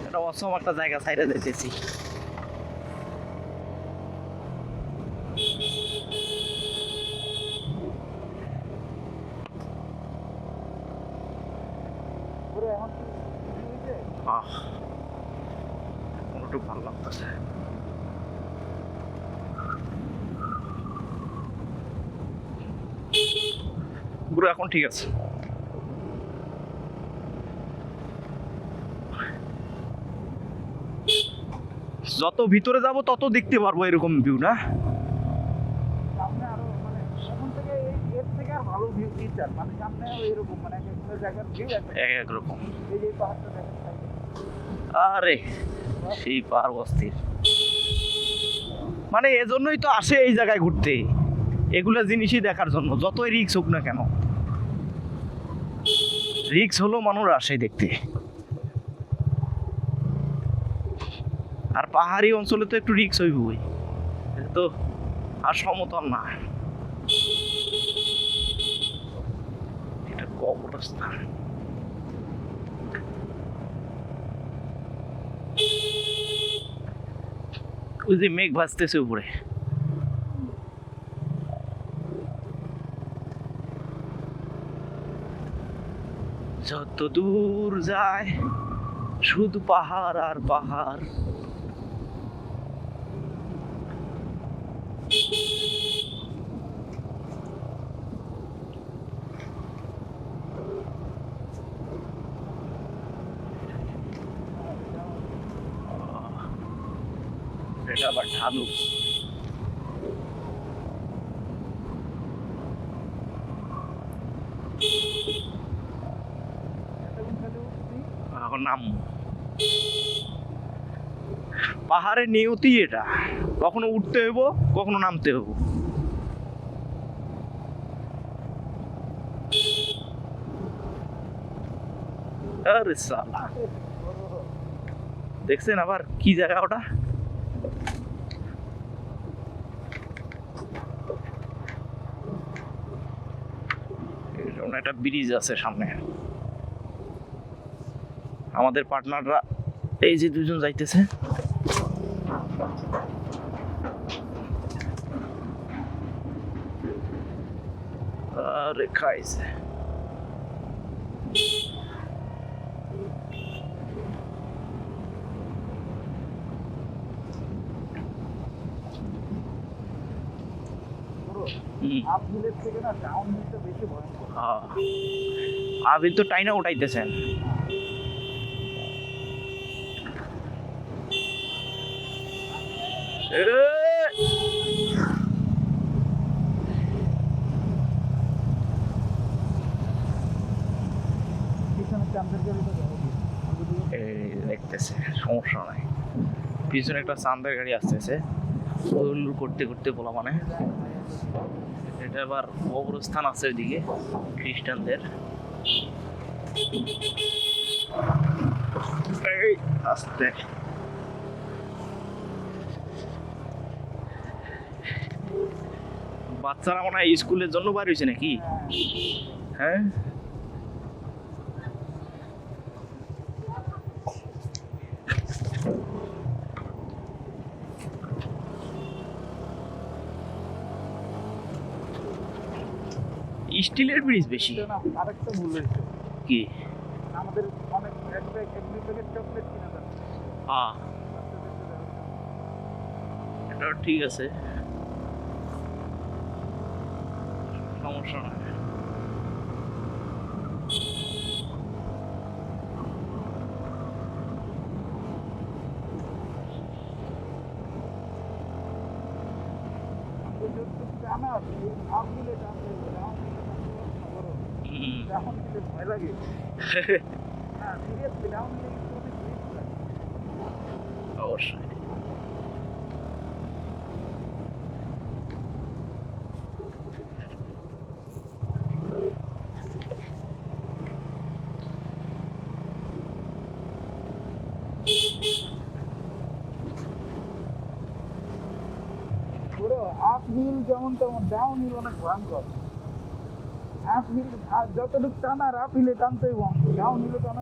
এটা অসম একটা জায়গা সাইডে যেতেছি। একটু ভালো লাগতেছে। পুরো এখন ঠিক আছে। যত ভিতরে যাব তত দেখতে পারবো এরকম ভিউ না? আরে সেই পাহাড় অস্থির, মানে এজন্যই তো আসে এই জায়গায় ঘুরতে, এগুলা জিনিসই দেখার জন্য। যতই রিক্স হোক না কেন, রিক্স হলো মানুষ আসে দেখতে। আর পাহাড়ি অঞ্চলে তো একটু রিক্স হইবই, তো আর সমতল না। এটা কবরস্থান। ওই যে মেঘ ভাসতেছে উপরে। যত দূর যায় শুধু পাহাড় আর পাহাড়। এটা আবার ঢালু। এখন নাম পাহাড়ের নিয়তি এটা, কখনো উঠতে হইব কখনো নামতে হইব। আরে সালা, দেখছেন আবার কি জায়গা ওটা? একটা ব্রিজ আছে সামনে। আমাদের পার্টনাররা এই যে দুজন যাইতেছে। আরে খাইছে। আবির তো টাইনা উঠাইতেছেন। দেখতেছে, সমস্যা নাই। পিছনে একটা চান্দের গাড়ি আসতেছে, ওগুলো করতে করতে বলা মানে। এটা আবার কবরস্থান আছে ওইদিকে খ্রিস্টানদের। আস্তে বাচ্চারা মনে হয় স্কুলের জন্য বার হয়েছে নাকি? হ্যাঁ, স্টিলের ব্রিজ বেশি। আরেকটা ভুল হয়েছে কি? আমাদের অনেক চকলেট কিনা যাবে। এটা ঠিক আছে, সমস্যা না। ভয় লাগে। অবশ্যই। আপহিল যেমন তেমন ডাউন হিল অনেক ভয়ঙ্কর। আপনি যতটুকু টানার আপিলে টানতেই বন্ধ, ডাউন হিলে টানা